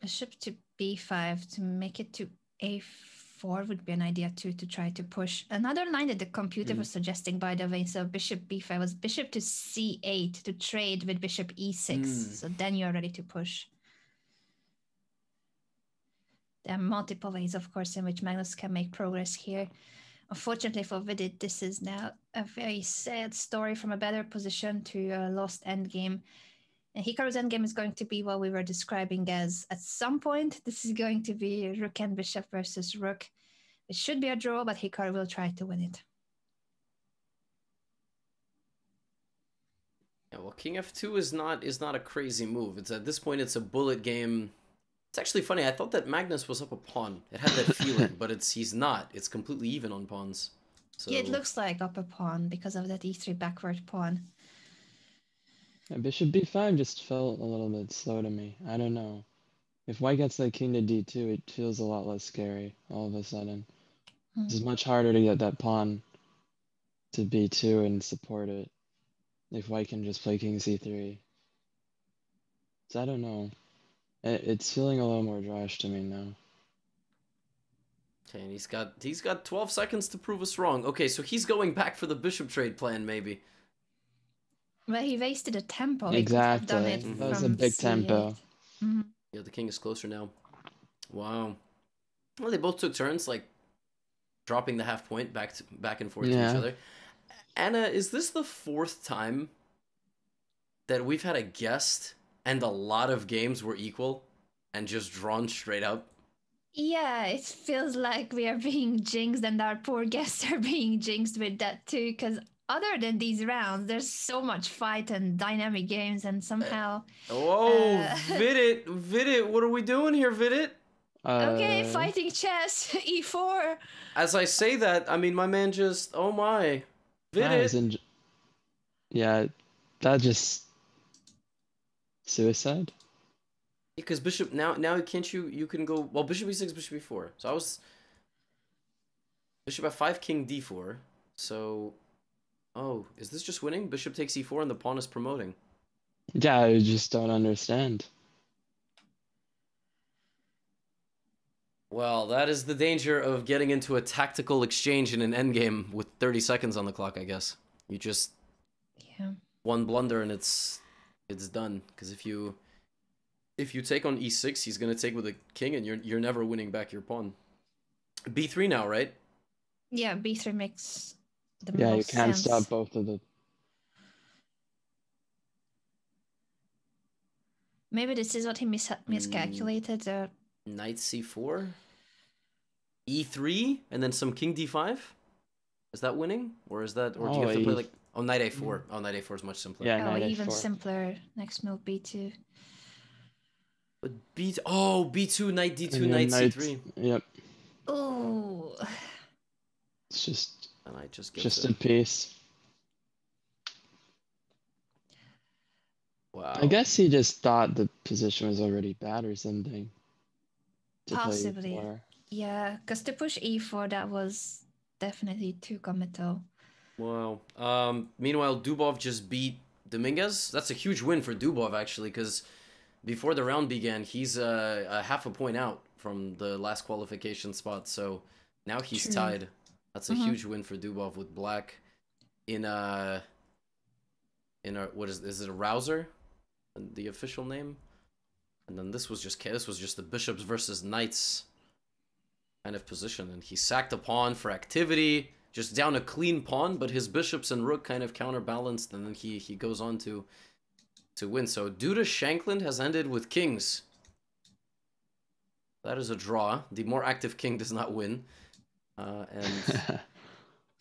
Bishop to b5 to make it to a4 would be an idea too, to try to push. Another line that the computer was suggesting, by the way, so bishop b5 was bishop to c8 to trade with bishop e6. So then you're ready to push. There are multiple ways, of course, in which Magnus can make progress here. Unfortunately for Vidit, this is now a very sad story from a better position to a lost endgame. And Hikaru's endgame is going to be what we were describing as, at some point, this is going to be rook and bishop versus rook. It should be a draw, but Hikaru will try to win it. Yeah, well, king f2 is not a crazy move. It's at this point, it's a bullet game. It's actually funny. I thought that Magnus was up a pawn. It had that feeling, but he's not. It's completely even on pawns. So yeah, it looks like up a pawn because of that e3 backward pawn. Yeah, bishop b5 just felt a little bit slow to me. I don't know. If white gets that king to d2, it feels a lot less scary all of a sudden. It's much harder to get that pawn to b2 and support it if white can just play king c3. So I don't know. It's feeling a little more drawish to me now. Okay, and he's got 12 seconds to prove us wrong. Okay, so he's going back for the bishop trade plan, maybe. Well, he wasted a tempo. Exactly. That was a big tempo. Yeah, the king is closer now. Wow. Well, they both took turns, like dropping the half point back and forth to each other. Anna, is this the 4th time that we've had a guest and a lot of games were equal and just drawn straight up? Yeah, it feels like we are being jinxed and our poor guests are being jinxed with that too, because other than these rounds, there's so much fight and dynamic games, and somehow... Vidit, what are we doing here, Vidit? Okay, fighting chess, e4. As I say that, I mean, my man just, oh my, vid it. Yeah, that just suicide. Because bishop now can't you can go, well, bishop e6, bishop e4. So I was bishop f5, king d4. So, oh, is this just winning? Bishop takes e4 and the pawn is promoting. Yeah, I just don't understand. Well, that is the danger of getting into a tactical exchange in an endgame with 30 seconds on the clock, I guess. You just one blunder and it's done. Because if you take on e6, he's gonna take with a king, and you're never winning back your pawn. b3 now, right? Yeah, b3 makes the Yeah, you most can't sense. stop both of the. Maybe this is what he miscalculated. Knight c4, e3, and then some king d5. Is that winning, or is that, or do you have to play like knight a4? Oh, knight a4 is much simpler. Yeah, knight even a4. simpler. Next move b2. But b2, knight d2, knight c3. Yep. Oh. It's just. And I just a piece. Wow. I guess he just thought the position was already bad or something. Possibly. Yeah, because to push e4, that was definitely too committal. Wow. Meanwhile, Dubov just beat Dominguez. That's a huge win for Dubov, actually, because before the round began, he's a half a point out from the last qualification spot. So now he's tied. That's a huge win for Dubov with black in a what is it, a rouser? The official name? And then this was just the bishops versus knights kind of position, and he sacked a pawn for activity, just down a clean pawn, but his bishops and rook kind of counterbalanced, and then he goes on to win. So Duda Shankland has ended with kings. That is a draw. The more active king does not win. And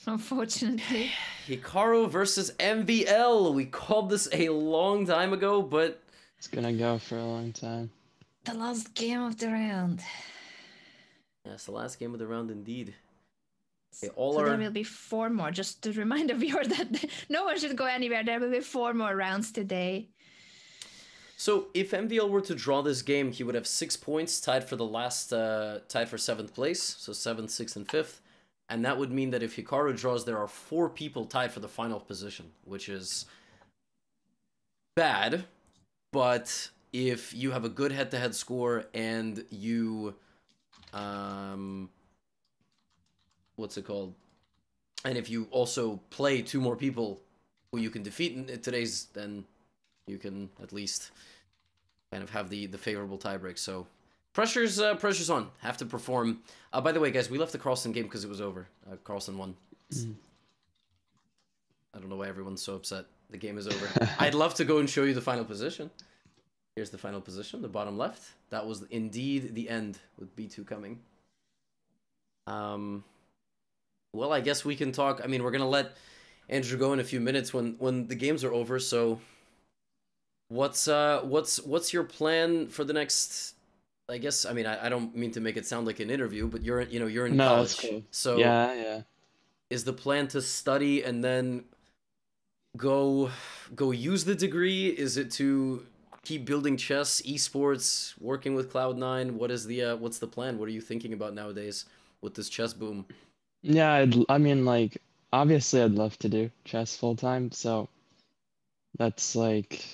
unfortunately, Hikaru versus MVL. We called this a long time ago, but it's gonna go for a long time. The last game of the round. Yes, the last game of the round indeed. There will be 4 more. Just to remind the viewer that no one should go anywhere. There will be 4 more rounds today. So if MVL were to draw this game, he would have 6 points, tied for the last, tied for 7th place. So 7th, 6th, and 5th. And that would mean that if Hikaru draws, there are 4 people tied for the final position, which is bad. But if you have a good head-to-head score and you, what's it called? And if you also play 2 more people who you can defeat in today's, then you can at least kind of have the favorable tiebreak. So pressure's on. Have to perform. By the way, guys, we left the Carlsen game because it was over. Carlsen won. I don't know why everyone's so upset. The game is over. I'd love to go and show you the final position. Here's the final position, the bottom left. That was indeed the end with B2 coming. Well, I guess we can talk. I mean, we're gonna let Andrew go in a few minutes when the games are over. So, what's your plan for the next? I guess, I mean, I don't mean to make it sound like an interview, but you're in college. Cool. So yeah. Is the plan to study and then go use the degree? Is it to keep building chess, esports, working with Cloud9? What is the what's the plan? What are you thinking about nowadays with this chess boom? Yeah, I mean, like, obviously I'd love to do chess full time, so that's like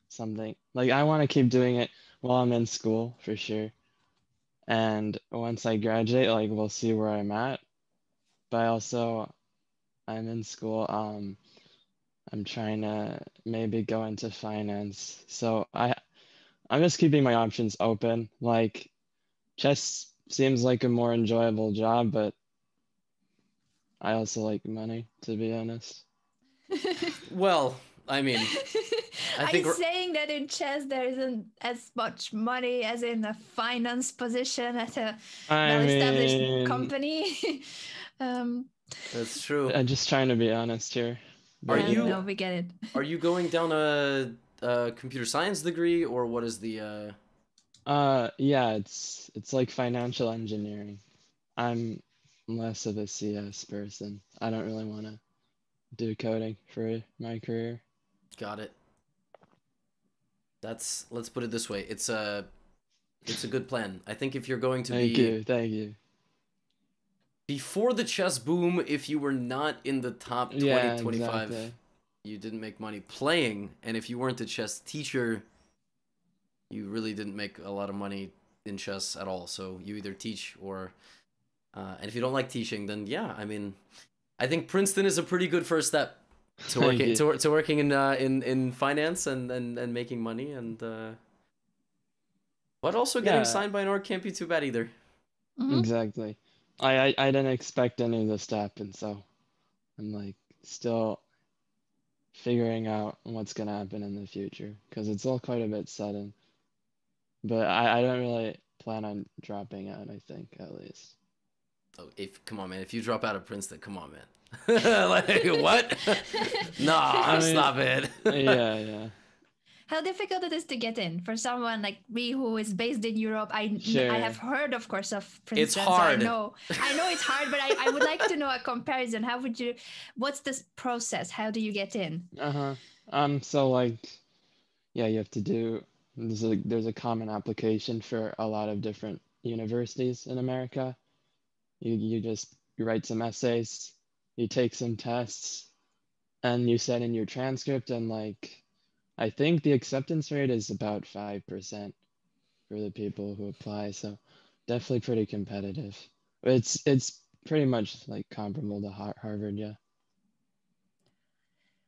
something like I want to keep doing it while I'm in school for sure. And once I graduate, like, we'll see where I'm at. But also I'm in school, I'm trying to maybe go into finance. So I'm just keeping my options open. Like, chess seems like a more enjoyable job, but I also like money, to be honest. Well, I mean, I think I'm saying that in chess there isn't as much money as in a finance position at a well-established company. That's true. I'm just trying to be honest here. No, we get it. Are you going down a computer science degree, or what is the Yeah, it's like financial engineering. I'm less of a CS person. I don't really want to do coding for my career. Got it. Let's put it this way. It's a good plan. I think if you're going to Thank you. Before the chess boom, if you were not in the top 20, Yeah, 25, exactly. you didn't make money playing, and if you weren't a chess teacher, you really didn't make a lot of money in chess at all. So you either teach or and if you don't like teaching, then yeah, I mean, I think Princeton is a pretty good first step to working to working in finance and making money, and but also getting signed by an org can't be too bad either. Mm-hmm. Exactly. I didn't expect any of this to happen, so I'm like still figuring out what's gonna happen in the future because it's all quite a bit sudden. But I don't really plan on dropping out, I think, at least. Oh, come on, man, if you drop out of Princeton, come on, man. Like what? Nah, stop it. Yeah. How difficult it is to get in for someone like me who is based in Europe. I have heard, of course, of Princeton. It's hard. So I know it's hard, but I would like to know a comparison. What's this process? How do you get in? So like, yeah, you have to do, there's a common application for a lot of different universities in America. You write some essays, you take some tests, and you send in your transcript, and like, I think the acceptance rate is about 5% for the people who apply, so definitely pretty competitive. It's pretty much like comparable to Harvard, yeah.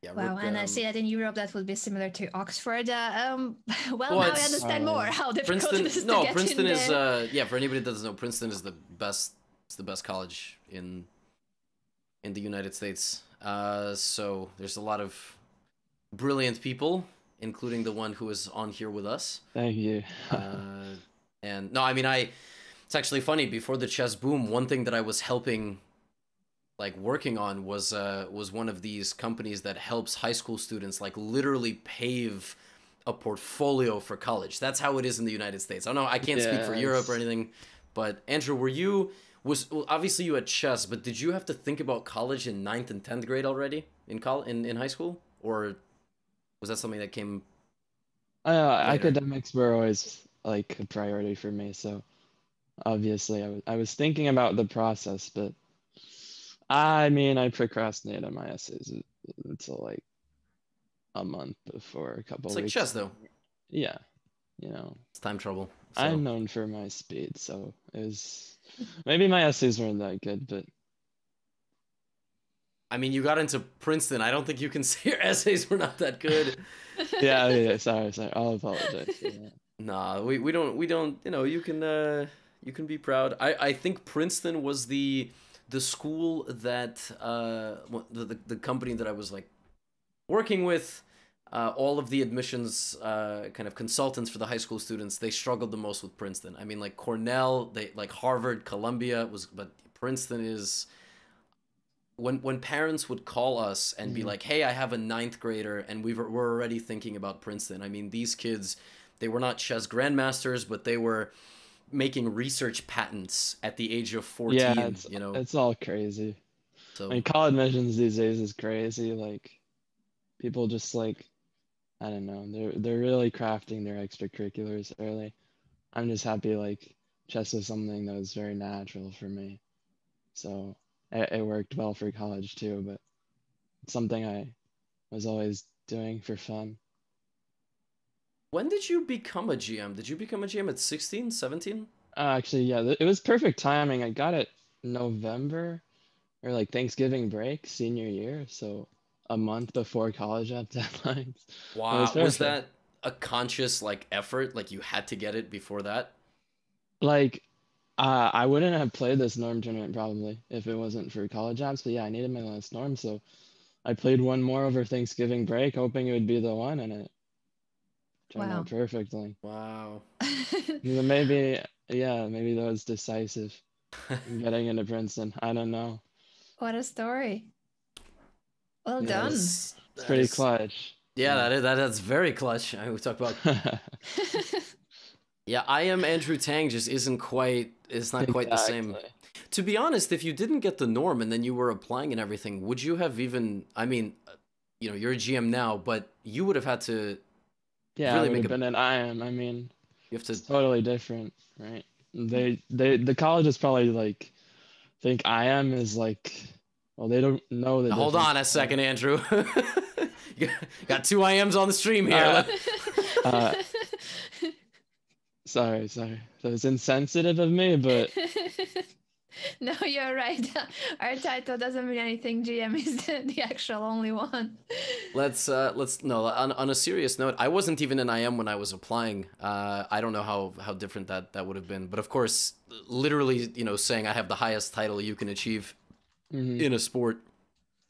Yeah, wow, and I see that in Europe that would be similar to Oxford. Now I understand more how difficult it is to get Princeton in is there. for anybody that doesn't know, Princeton is the best. It's the best college in the United States. So there's a lot of brilliant people, including the one who is on here with us. Thank you. And no, I mean, it's actually funny. Before the chess boom, one thing that I was helping, like working on, was one of these companies that helps high school students like literally pave a portfolio for college. That's how it is in the United States. I don't know. I can't speak for Europe or anything, but Andrew, obviously you had chess, but did you have to think about college in 9th and 10th grade already in high school, or was that something that came later? Academics were always like a priority for me, so obviously I was thinking about the process, but I mean I procrastinated my essays until like a month before, a couple it's weeks. It's like chess though. Yeah, you know. It's time trouble. So. I'm known for my speed, so maybe my essays weren't that good, but I mean, you got into Princeton. I don't think you can say your essays were not that good. yeah, sorry. I'll apologize for that. Nah, we don't, you know, you can be proud. I think Princeton was the school that the company that I was like working with, all of the admissions kind of consultants for the high school students, they struggled the most with Princeton. I mean, like Cornell, like Harvard, Columbia but Princeton is. When parents would call us and be like, hey, I have a 9th grader, and we're already thinking about Princeton. I mean, these kids, they were not chess grandmasters, but they were making research patents at the age of 14. Yeah, you know, it's all crazy. So I mean, college admissions these days is crazy. Like, people just like, I don't know, they're really crafting their extracurriculars early. I'm just happy like chess was something that was very natural for me, so it worked well for college too. But it's something I was always doing for fun. When did you become a GM? Did you become a GM at 16, 17? Actually, yeah, it was perfect timing. I got it November or like Thanksgiving break, senior year, so a month before college deadlines. Wow, was that a conscious like effort? Like you had to get it before that? Like, I wouldn't have played this norm tournament probably if it wasn't for college apps, but yeah, I needed my last norm, so I played one more over Thanksgiving break, hoping it would be the one, and it turned out perfectly. Wow. Maybe that was decisive in getting into Princeton. I don't know. What a story. Well done. It's pretty clutch. Yeah, that's very clutch. We talk about Yeah, I am Andrew Tang just isn't quite. It's not quite the same. Exactly. To be honest, if you didn't get the norm and then you were applying and everything, would you have even? I mean, you know, you're a GM now, but you would have had to Yeah, I really would make have a. been an IM. I mean, You have it's to. totally different, right? The college is probably like think IM is like, well, they don't know the Now, hold difference. on a second, Andrew. You got two IMs on the stream here. Uh, uh, sorry, that was insensitive of me, but No, you're right. Our title doesn't mean anything. GM is the actual only one. let's no, on a serious note, I wasn't even an IM when I was applying. I don't know how different that would have been, but of course, literally, you know, saying I have the highest title you can achieve in a sport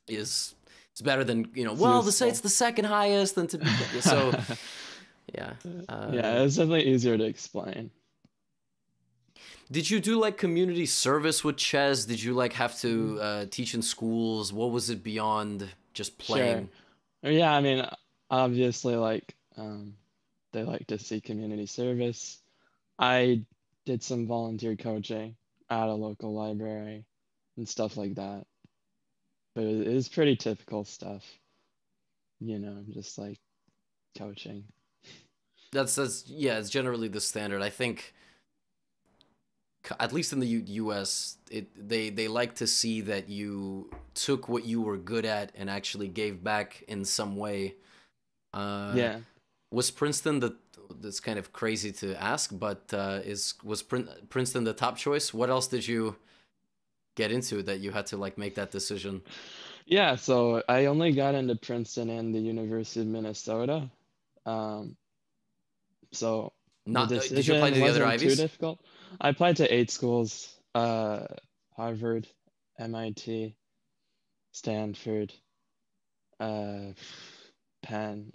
is it's better than, you know, well, to say it's the second highest and to be so yeah. yeah, it's definitely easier to explain. Did you do like community service with chess? Did you like have to teach in schools? What was it beyond just playing? Sure. Yeah, I mean, obviously, like, they like to see community service. I did some volunteer coaching at a local library and stuff like that. But it is pretty typical stuff, you know, just like coaching. That's yeah, it's generally the standard. I think at least in the US, they like to see that you took what you were good at and actually gave back in some way. Yeah. Was Princeton that's kind of crazy to ask, but was Princeton the top choice? What else did you get into that you had to like make that decision? Yeah, so I only got into Princeton and the University of Minnesota. So the Not did you apply decision to the other wasn't too Ivies? difficult. I applied to 8 schools, Harvard, MIT, Stanford, Penn,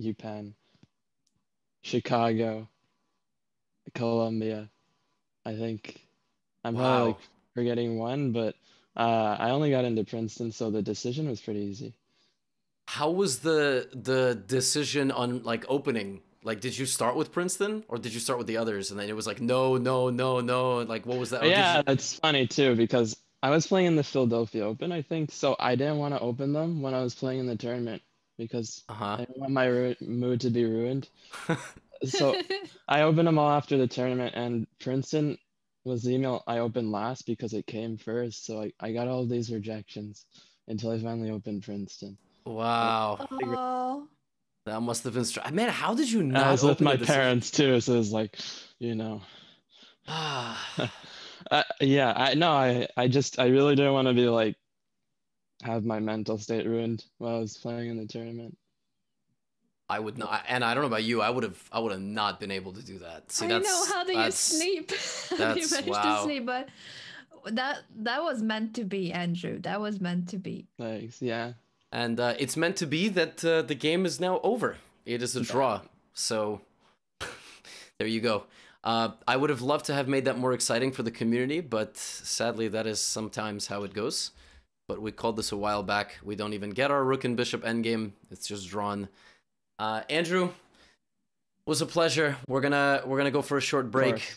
UPenn, Chicago, Columbia. I think I'm probably like Wow. forgetting one, but I only got into Princeton, so the decision was pretty easy. How was the decision on like opening? Like, did you start with Princeton or did you start with the others? And then it was like, no, no, no, no. Like, what was that? Or did Yeah, you? that's funny too because I was playing in the Philadelphia Open, I think, so I didn't want to open them when I was playing in the tournament because Uh-huh. I didn't want my mood to be ruined. So I opened them all after the tournament, and Princeton was the email I opened last because it came first. So I got all these rejections until I finally opened Princeton. Wow. Oh. That must have been man, how did you I not was with open my the decision? parents too, so it was like, you know, Ah, yeah, I really didn't want to be like have my mental state ruined while I was playing in the tournament. I would not, and I don't know about you. I would have not been able to do that. See, I know. How do you sleep? How do you that's manage wow. to sleep? But that was meant to be, Andrew. That was meant to be. Thanks. Yeah. And it's meant to be that the game is now over. It is a draw. So there you go. I would have loved to have made that more exciting for the community, but sadly, that is sometimes how it goes. But we called this a while back. We don't even get our rook and bishop endgame. It's just drawn. Andrew, was a pleasure. We're gonna go for a short break.